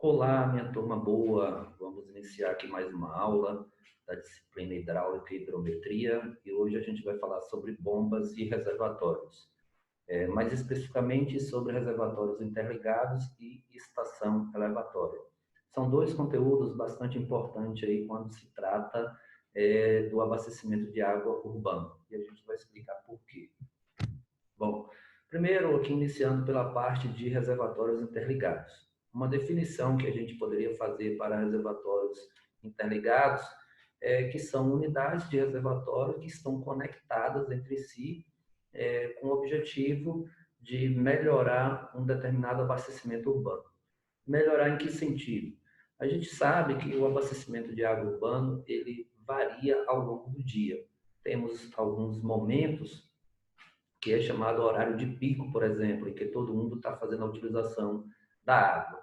Olá, minha turma boa. Vamos iniciar aqui mais uma aula da disciplina Hidráulica e Hidrometria e hoje a gente vai falar sobre bombas e reservatórios, mais especificamente sobre reservatórios interligados e estação elevatória. São dois conteúdos bastante importantes aí quando se trata do abastecimento de água urbano e a gente vai explicar por quê. Bom, primeiro aqui iniciando pela parte de reservatórios interligados. Uma definição que a gente poderia fazer para reservatórios interligados é que são unidades de reservatório que estão conectadas entre si com o objetivo de melhorar um determinado abastecimento urbano. Melhorar em que sentido? A gente sabe que o abastecimento de água urbano ele varia ao longo do dia. Temos alguns momentos que é chamado horário de pico, por exemplo, em que todo mundo está fazendo a utilização da água.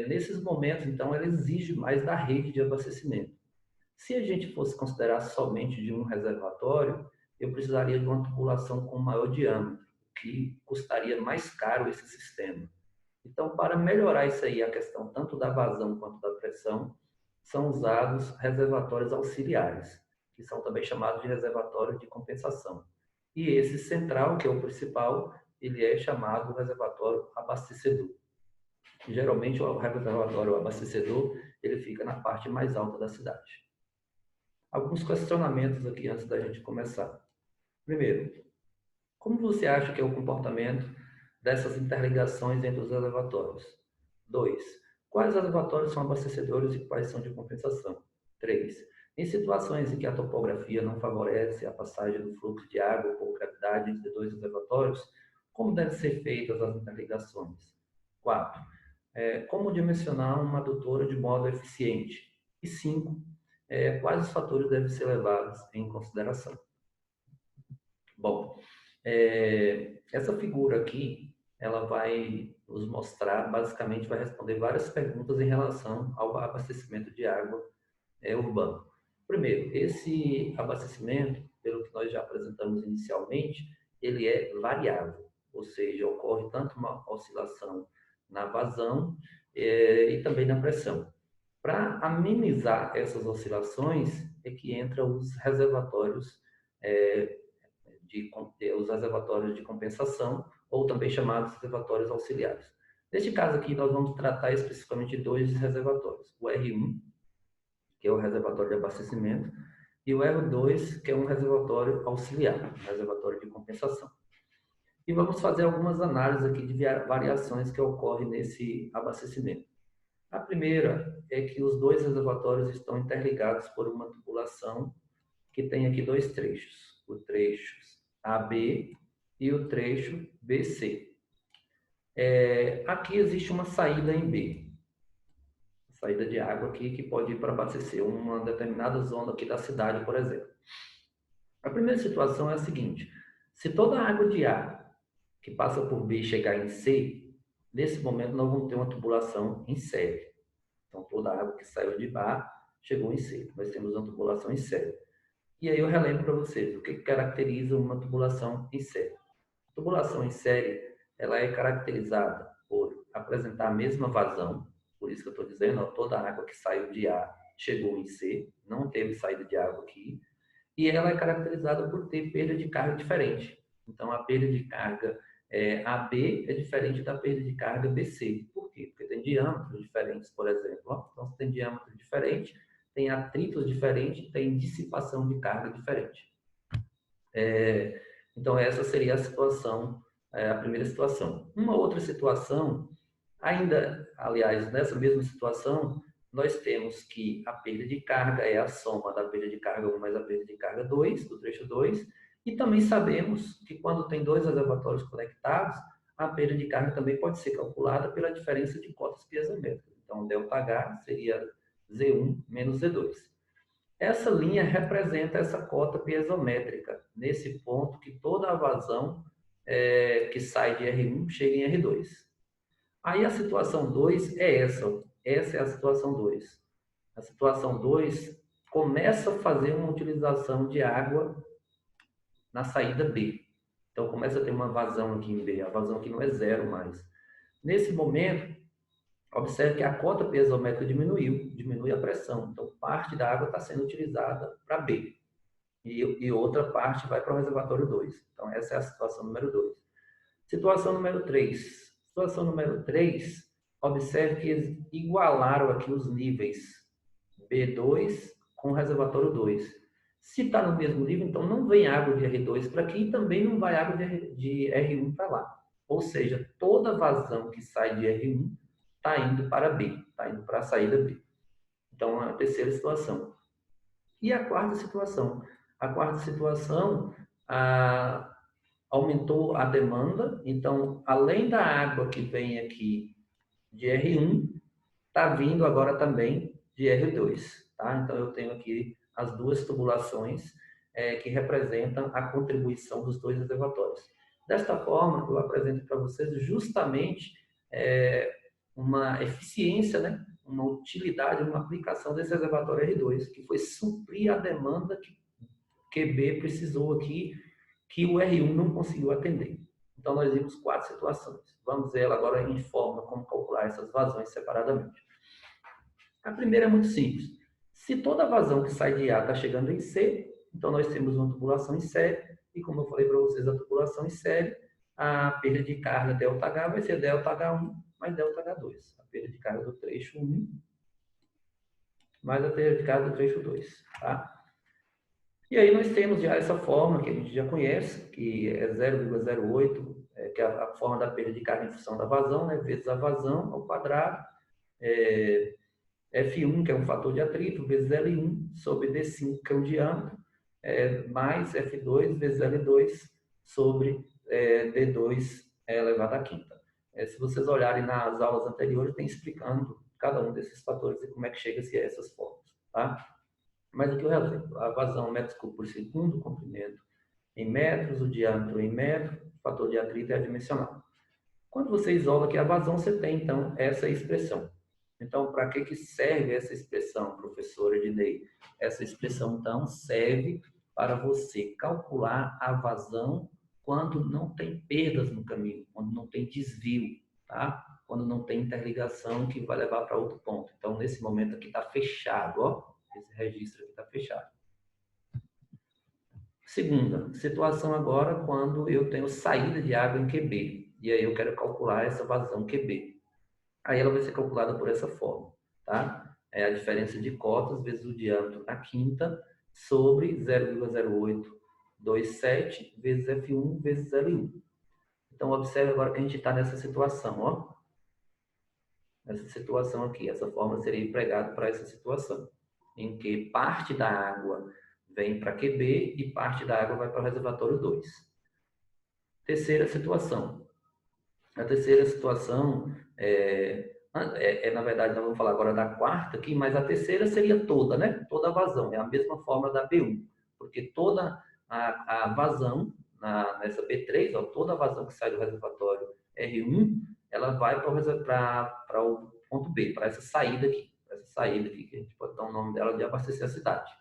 Nesses momentos, então, ela exige mais da rede de abastecimento. Se a gente fosse considerar somente de um reservatório, eu precisaria de uma tubulação com maior diâmetro, que custaria mais caro esse sistema. Então, para melhorar isso aí, a questão tanto da vazão quanto da pressão, são usados reservatórios auxiliares, que são também chamados de reservatórios de compensação. E esse central, que é o principal, ele é chamado reservatório abastecedor. Geralmente, o reservatório abastecedor, ele fica na parte mais alta da cidade. Alguns questionamentos aqui antes da gente começar. Primeiro, como você acha que é o comportamento dessas interligações entre os reservatórios? 2. Quais reservatórios são abastecedores e quais são de compensação? 3. Em situações em que a topografia não favorece a passagem do fluxo de água por gravidade entre dois reservatórios, como devem ser feitas as interligações? 4. Como dimensionar uma adutora de modo eficiente? E 5. Quais os fatores devem ser levados em consideração? Bom, essa figura aqui, ela vai nos mostrar, basicamente vai responder várias perguntas em relação ao abastecimento de água urbano. Primeiro, esse abastecimento, pelo que nós já apresentamos inicialmente, ele é variável, ou seja, ocorre tanto uma oscilação na vazão e também na pressão. Para amenizar essas oscilações é que entram os reservatórios os reservatórios de compensação, ou também chamados reservatórios auxiliares. Neste caso aqui, nós vamos tratar especificamente de dois reservatórios. O R1, que é o reservatório de abastecimento, e o R2, que é um reservatório auxiliar, um reservatório de compensação. E vamos fazer algumas análises aqui de variações que ocorrem nesse abastecimento. A primeira é que os dois reservatórios estão interligados por uma tubulação que tem aqui dois trechos, o trecho AB e o trecho BC. Aqui existe uma saída em B, saída de água aqui que pode ir para abastecer uma determinada zona aqui da cidade, por exemplo. A primeira situação é a seguinte: se toda a água de A que passa por B chegar em C, nesse momento nós vamos ter uma tubulação em série. Então toda a água que saiu de A chegou em C. Nós temos uma tubulação em série. E aí eu relembro para vocês o que caracteriza uma tubulação em série. A tubulação em série, ela é caracterizada por apresentar a mesma vazão, por isso que eu estou dizendo, toda a água que saiu de A chegou em C, não teve saída de água aqui, e ela é caracterizada por ter perda de carga diferente. Então, a perda de carga AB é diferente da perda de carga BC. Por quê? Porque tem diâmetros diferentes, por exemplo. Então, se tem diâmetro diferente, tem atritos diferentes, tem dissipação de carga diferente. Então, essa seria a situação, a primeira situação. Uma outra situação, ainda, aliás, nessa mesma situação, nós temos que a perda de carga é a soma da perda de carga 1 mais a perda de carga 2, do trecho 2, e também sabemos que quando tem dois reservatórios conectados, a perda de carga também pode ser calculada pela diferença de cotas piezométricas. Então, ΔH seria Z1 menos Z2. Essa linha representa essa cota piezométrica, nesse ponto que toda a vazão que sai de R1 chega em R2. Aí a situação 2 é essa é a situação 2. A situação 2 começa a fazer uma utilização de água na saída B. Então começa a ter uma vazão aqui em B, a vazão aqui não é zero mais. Nesse momento, Observe que a cota piezométrica diminui a pressão. Então, parte da água está sendo utilizada para B. E outra parte vai para o reservatório 2. Então, essa é a situação número 2. Situação número 3. Situação número 3, observe que eles igualaram aqui os níveis B2 com o reservatório 2. Se está no mesmo nível, então não vem água de R2 para aqui e também não vai água de R1 para lá. Ou seja, toda vazão que sai de R1 está indo para B, está indo para a saída B. Então, a terceira situação. E a quarta situação? A quarta situação, aumentou a demanda, então, além da água que vem aqui de R1, está vindo agora também de R2. Tá? Então, eu tenho aqui as duas tubulações que representam a contribuição dos dois reservatórios. Desta forma, eu apresento para vocês justamente uma eficiência, né? Uma utilidade, uma aplicação desse reservatório R2, que foi suprir a demanda que QB precisou aqui, que o R1 não conseguiu atender. Então, nós vimos 4 situações. Vamos ver ela agora em forma, como calcular essas vazões separadamente. A primeira é muito simples. Se toda vazão que sai de A está chegando em C, então nós temos uma tubulação em série, e como eu falei para vocês, a tubulação em série, a perda de carga ΔH vai ser ΔH1 mais ΔH2. A perda de carga do trecho 1 mais a perda de carga do trecho 2. Tá? E aí nós temos já essa forma que a gente já conhece, que é 0,08, que é a forma da perda de carga em função da vazão, né, vezes a vazão ao quadrado, F1, que é um fator de atrito, vezes L1 sobre D5, que é o diâmetro, mais F2 vezes L2 sobre D2 elevado à quinta. Se vocês olharem nas aulas anteriores, tem explicando cada um desses fatores e como é que chega-se a essas formas. Tá? Mas aqui eu relembro, a vazão metros cúbicos por segundo, o comprimento em metros, o diâmetro em metro, o fator de atrito é adimensional. Quando você isola aqui a vazão, você tem, então, essa expressão. Então, para que serve essa expressão, professora Ednei? Essa expressão, então, serve para você calcular a vazão quando não tem perdas no caminho, quando não tem desvio, tá? Quando não tem interligação que vai levar para outro ponto. Então, nesse momento aqui está fechado, ó. Esse registro aqui está fechado. Segunda situação agora, quando eu tenho saída de água em QB. E aí eu quero calcular essa vazão QB. Aí ela vai ser calculada por essa forma, tá? É a diferença de cotas vezes o diâmetro na quinta sobre 0,0827 vezes F1 vezes L1. Então, observe agora que a gente está nessa situação, ó. Nessa situação aqui. Essa forma seria empregada para essa situação, em que parte da água vem para QB e parte da água vai para o reservatório 2. Terceira situação. A terceira situação na verdade, nós vamos falar agora da quarta aqui, mas a terceira seria toda, né? Toda a vazão. É a mesma forma da B1, porque toda a vazão nessa B3, ó, toda a vazão que sai do reservatório R1, ela vai para o ponto B, para essa saída aqui, que a gente pode dar o nome dela de abastecer a cidade.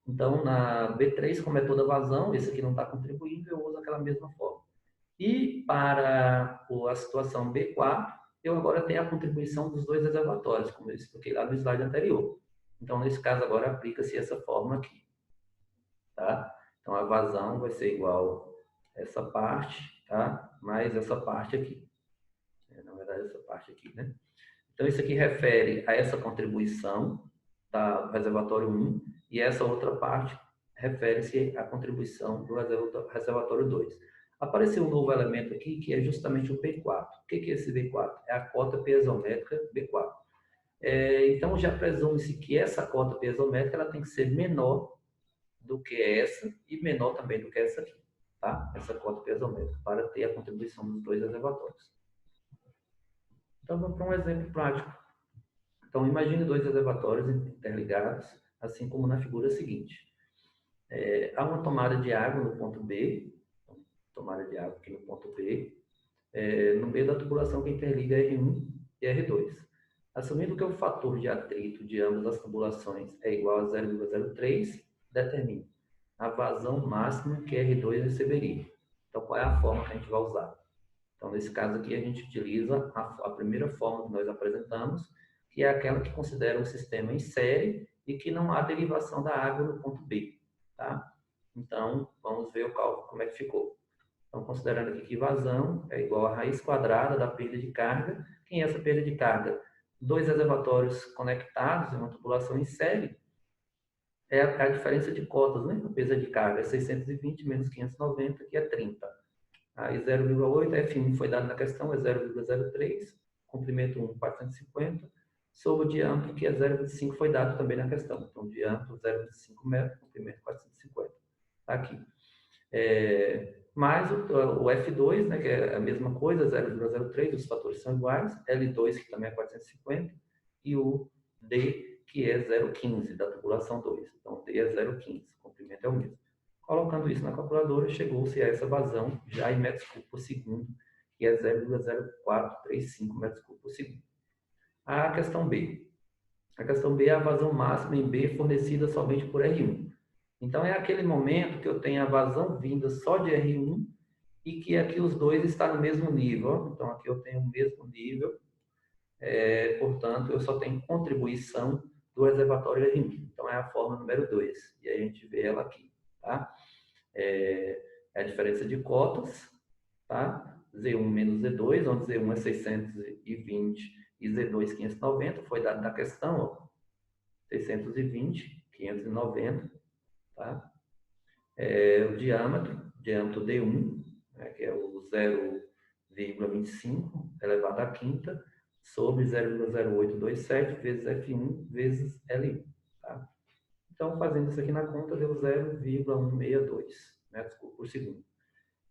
Então, na B3, como é toda vazão, esse aqui não está contribuindo, eu uso aquela mesma forma. E para a situação B4, eu agora tenho a contribuição dos dois reservatórios, como eu expliquei lá no slide anterior. Então, nesse caso, agora aplica-se essa forma aqui. Tá? Então, a vazão vai ser igual a essa parte, tá? Mais essa parte aqui. Na verdade, essa parte aqui, né? Então, isso aqui refere a essa contribuição do reservatório 1 e essa outra parte refere-se à contribuição do reservatório 2. Apareceu um novo elemento aqui, que é justamente o B4. O que é esse B4? É a cota piezométrica B4. Então, já presume-se que essa cota piezométrica ela tem que ser menor do que essa e menor também do que essa aqui. Tá? Essa cota piezométrica, para ter a contribuição dos dois reservatórios. Então, vamos para um exemplo prático. Então, imagine dois reservatórios interligados, assim como na figura seguinte. Há uma tomada de água no ponto B, tomada de água aqui no ponto B, no meio da tubulação que interliga R1 e R2. Assumindo que o fator de atrito de ambas as tubulações é igual a 0,03, determine a vazão máxima que R2 receberia. Então, qual é a forma que a gente vai usar? Então, nesse caso aqui, a gente utiliza a primeira forma que nós apresentamos, que é aquela que considera um sistema em série e que não há derivação da água no ponto B. Tá? Então, vamos ver o cálculo, como é que ficou. Então, considerando aqui que vazão é igual a raiz quadrada da perda de carga. Quem é essa perda de carga? Dois reservatórios conectados em uma tubulação em série. É a diferença de cotas, né? A perda de carga é 620 menos 590, que é 30. Aí 0,8, F1 foi dado na questão, é 0,03, comprimento 1, 450, sobre o diâmetro, que é 0,25, foi dado também na questão. Então, diâmetro 0,5 metros, comprimento 450. Tá aqui. Mais o F2, né, que é a mesma coisa, 0,03, os fatores são iguais, L2, que também é 450, e o D, que é 0,15, da tubulação 2. Então, D é 0,15, o comprimento é o mesmo. Colocando isso na calculadora, chegou-se a essa vazão já em metros cúbicos por segundo, que é 0,0435 metros cúbicos por segundo. A questão B. A questão B é a vazão máxima em B fornecida somente por R1. Então, é aquele momento que eu tenho a vazão vinda só de R1 e que aqui os dois estão no mesmo nível. Então, aqui eu tenho o mesmo nível, portanto, eu só tenho contribuição do reservatório R1. Então, é a forma número 2. E aí a gente vê ela aqui. Tá? É a diferença de cotas, tá? Z1 menos Z2, onde Z1 é 620 e Z2 590, foi dado na questão, ó, 620, 590, tá? O diâmetro D1, né, que é o 0,25 elevado à quinta, sobre 0,0827 vezes F1 vezes L1, tá? Então, fazendo isso aqui na conta, deu 0,162 metros cúbicos por segundo.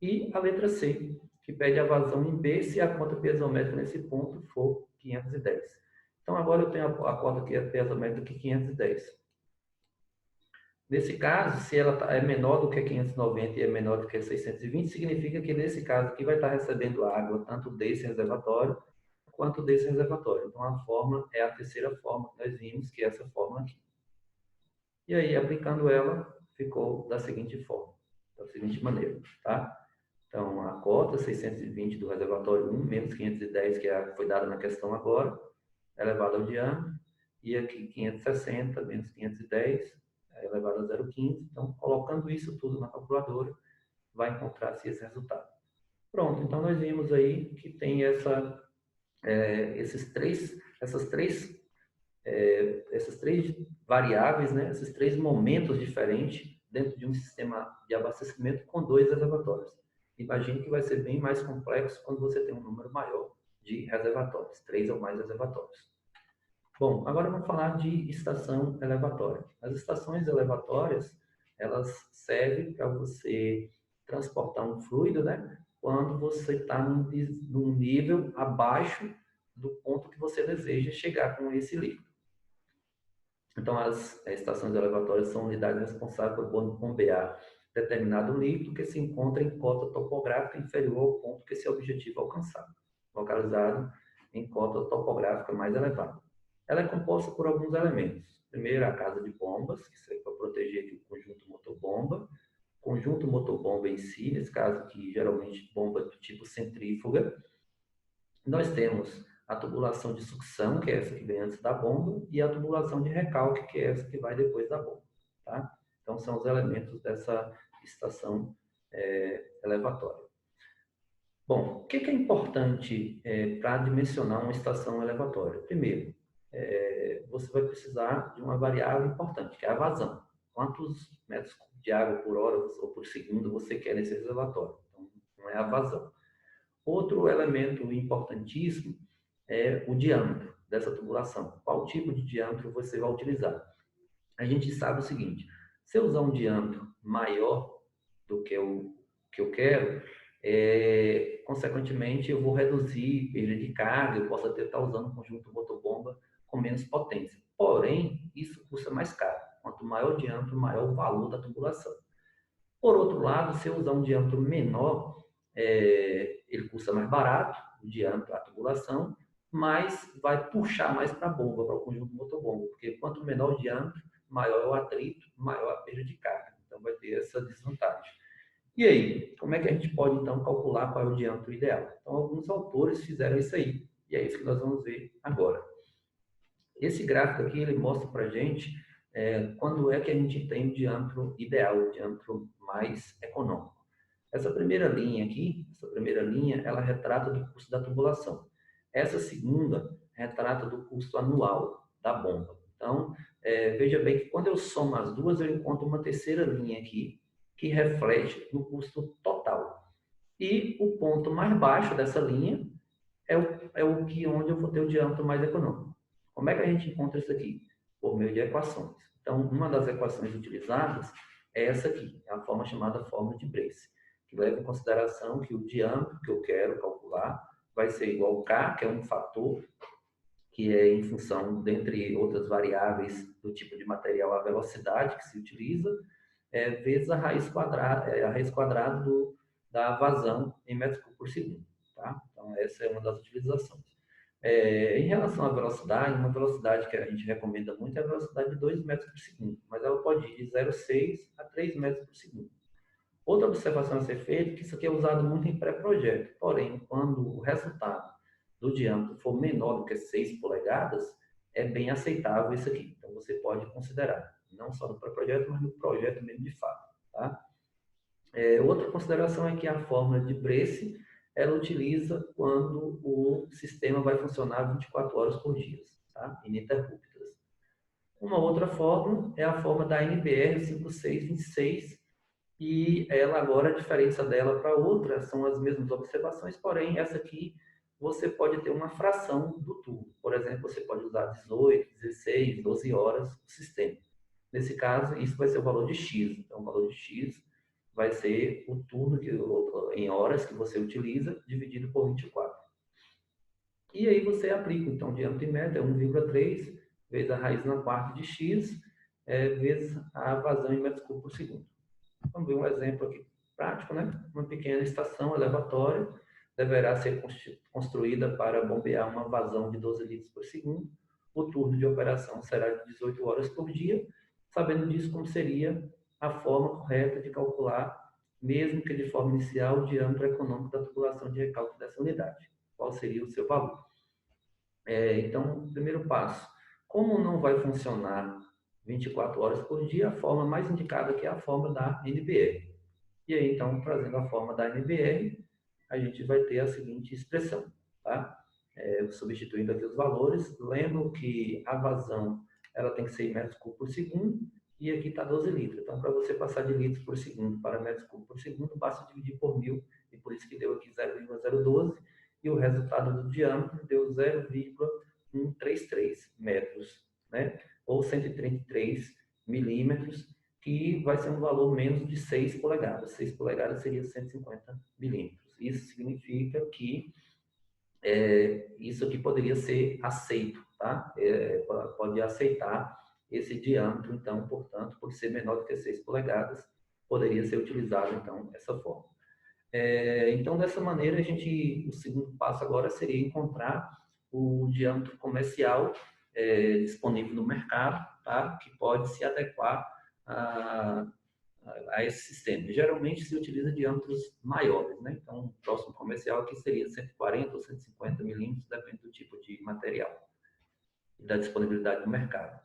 E a letra C, que pede a vazão em B se a cota piezométrica nesse ponto for 510. Então, agora eu tenho a cota aqui, a piezométrica aqui, 510. Nesse caso, se ela é menor do que 590 e é menor do que 620, significa que nesse caso aqui vai estar recebendo água tanto desse reservatório quanto desse reservatório. Então, a fórmula é a terceira fórmula que nós vimos, que é essa fórmula aqui. E aí, aplicando ela, ficou da seguinte forma, da seguinte maneira, tá? Então, a cota 620 do reservatório 1, menos 510, que foi dada na questão agora, elevado ao diâmetro, e aqui 560 menos 510, elevado a 0,15. Então, colocando isso tudo na calculadora, vai encontrar-se esse resultado. Pronto, então nós vimos aí que tem essas três variáveis, né? Esses três momentos diferentes dentro de um sistema de abastecimento com dois reservatórios. Imagine que vai ser bem mais complexo quando você tem um número maior de reservatórios, 3 ou mais reservatórios. Bom, agora vamos falar de estação elevatória. As estações elevatórias, elas servem para você transportar um fluido, né? Quando você está num nível abaixo do ponto que você deseja chegar com esse líquido. Então, as estações elevatórias são unidades responsáveis por bombear determinado líquido que se encontra em cota topográfica inferior ao ponto que esse objetivo é alcançado, localizado em cota topográfica mais elevada. Ela é composta por alguns elementos. Primeiro, a casa de bombas, que serve para proteger aqui o conjunto motor-bomba. Conjunto motor-bomba em si, nesse caso aqui, geralmente bomba do tipo centrífuga. Nós temos a tubulação de sucção, que é essa que vem antes da bomba, e a tubulação de recalque, que é essa que vai depois da bomba. Tá? Então, são os elementos dessa estação elevatória. Bom, o que é importante para dimensionar uma estação elevatória? Primeiro, você vai precisar de uma variável importante, que é a vazão. Quantos metros de água por hora ou por segundo você quer nesse reservatório? Então, não é a vazão. Outro elemento importantíssimo é o diâmetro dessa tubulação. Qual tipo de diâmetro você vai utilizar? A gente sabe o seguinte, se eu usar um diâmetro maior do que o que eu quero, consequentemente eu vou reduzir perda de carga, eu posso até estar usando um conjunto motor-bomba com menos potência. Porém, isso custa mais caro. Quanto maior o diâmetro, maior o valor da tubulação. Por outro lado, se eu usar um diâmetro menor, ele custa mais barato, o diâmetro, a tubulação, mas vai puxar mais para a bomba, para o conjunto motor-bomba, porque quanto menor o diâmetro, maior é o atrito, maior a perda de carga. Então, vai ter essa desvantagem. E aí, como é que a gente pode, então, calcular qual é o diâmetro ideal? Então, alguns autores fizeram isso aí, e é isso que nós vamos ver agora. Esse gráfico aqui, ele mostra para a gente quando é que a gente tem o diâmetro ideal, o diâmetro mais econômico. Essa primeira linha aqui, ela retrata do custo da tubulação. Essa segunda retrata do custo anual da bomba. Então, veja bem que quando eu somo as duas, eu encontro uma terceira linha aqui, que reflete no custo total. E o ponto mais baixo dessa linha onde eu vou ter o diâmetro mais econômico. Como é que a gente encontra isso aqui? Por meio de equações. Então, uma das equações utilizadas é essa aqui, é a forma chamada fórmula de Brace, que leva em consideração que o diâmetro que eu quero calcular vai ser igual a K, que é um fator que é em função, dentre outras variáveis, do tipo de material, a velocidade que se utiliza, vezes a raiz quadrada da vazão em metros cúbicos por segundo. Tá? Então, essa é uma das utilizações. Em relação à velocidade, uma velocidade que a gente recomenda muito é a velocidade de 2 metros por segundo, mas ela pode ir de 0,6 a 3 metros por segundo. Outra observação a ser feita é que isso aqui é usado muito em pré-projeto, porém, quando o resultado do diâmetro for menor do que 6 polegadas, é bem aceitável isso aqui. Então, você pode considerar, não só no pré-projeto, mas no projeto mesmo de fato. Tá? Outra consideração é que a fórmula de Brace, ela utiliza quando o sistema vai funcionar 24 horas por dia, tá? Ininterruptas. Uma outra fórmula é a fórmula da NBR 5626, e ela agora, a diferença dela para outra, são as mesmas observações, porém, essa aqui você pode ter uma fração do turno. Por exemplo, você pode usar 18, 16, 12 horas do sistema. Nesse caso, isso vai ser o valor de X. Então, o valor de X vai ser o turno em horas que você utiliza, dividido por 24. E aí você aplica, então, o diâmetro em média é 1,3 vezes a raiz na quarta de X, vezes a vazão em metros cúbicos por segundo. Vamos ver um exemplo aqui prático, né? Uma pequena estação elevatória deverá ser construída para bombear uma vazão de 12 litros por segundo. O turno de operação será de 18 horas por dia. Sabendo disso, como seria a forma correta de calcular, mesmo que de forma inicial, o diâmetro econômico da tubulação de recálculo dessa unidade? Qual seria o seu valor? Então, primeiro passo, como não vai funcionar 24 horas por dia, a forma mais indicada aqui é a forma da NBR. E aí, então, trazendo a forma da NBR, a gente vai ter a seguinte expressão, tá? Substituindo aqui os valores, lembro que a vazão ela tem que ser em metros cúbicos por segundo, e aqui está 12 litros. Então, para você passar de litros por segundo para metros cúbicos por segundo, basta dividir por 1000, e por isso que deu aqui 0,012, e o resultado do diâmetro deu 0,133 metros, né? Ou 133 milímetros, que vai ser um valor menos de 6 polegadas. 6 polegadas seria 150 milímetros. Isso significa que isso aqui poderia ser aceito, tá? Pode aceitar esse diâmetro, então, portanto, por ser menor do que 6 polegadas, poderia ser utilizado, então, essa forma. Então, dessa maneira, o segundo passo agora seria encontrar o diâmetro comercial disponível no mercado, tá? Que pode se adequar a esse sistema. Geralmente se utiliza diâmetros maiores, né? Então, o próximo comercial aqui seria 140 ou 150 milímetros, depende do tipo de material e da disponibilidade no mercado.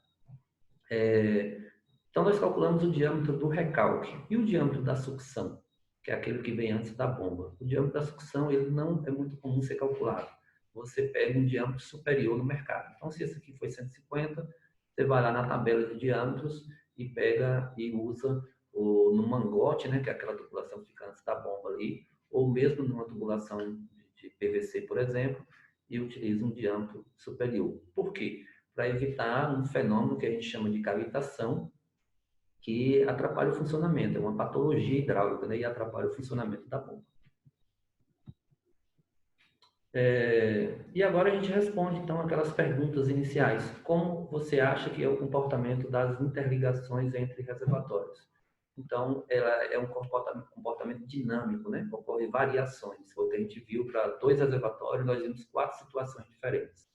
Então, nós calculamos o diâmetro do recalque e o diâmetro da sucção, que é aquele que vem antes da bomba. O diâmetro da sucção ele não é muito comum ser calculado. Você pega um diâmetro superior no mercado. Então, se esse aqui foi 150, você vai lá na tabela de diâmetros e pega e usa no mangote, né, que é aquela tubulação que fica antes da bomba ali, ou mesmo numa tubulação de PVC, por exemplo, e utiliza um diâmetro superior. Por quê? Para evitar um fenômeno que a gente chama de cavitação, que atrapalha o funcionamento, é uma patologia hidráulica, né, e atrapalha o funcionamento da bomba. E agora a gente responde, então, aquelas perguntas iniciais. Como você acha que é o comportamento das interligações entre reservatórios? Então, ela é um comportamento dinâmico, né? Ocorrem variações. Foi o que a gente viu para 2 reservatórios, nós vimos 4 situações diferentes.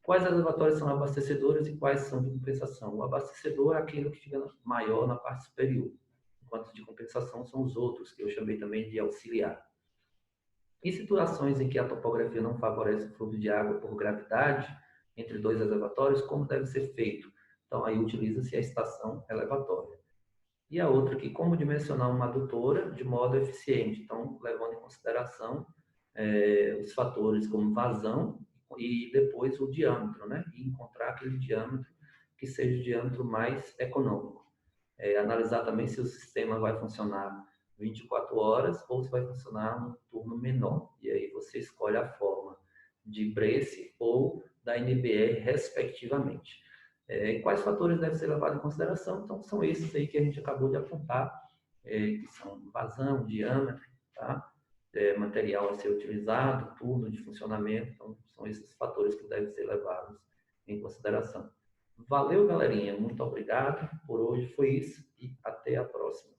Quais reservatórios são abastecedores e quais são de compensação? O abastecedor é aquele que fica maior na parte superior. enquanto de compensação são os outros, que eu chamei também de auxiliar. Em situações em que a topografia não favorece o fluxo de água por gravidade entre dois reservatórios, como deve ser feito? Então, aí utiliza-se a estação elevatória. E a outra aqui, como dimensionar uma adutora de modo eficiente. Então, levando em consideração os fatores como vazão e depois o diâmetro, né? E encontrar aquele diâmetro que seja o diâmetro mais econômico. Analisar também se o sistema vai funcionar 24 horas ou se vai funcionar num turno menor. E aí você escolhe a forma de Brace ou da NBR, respectivamente. E quais fatores devem ser levados em consideração? Então, são esses aí que a gente acabou de apontar, que são vazão, diâmetro, tá? Material a ser utilizado, turno de funcionamento. Então, são esses fatores que devem ser levados em consideração. Valeu, galerinha. Muito obrigado. Por hoje foi isso e até a próxima.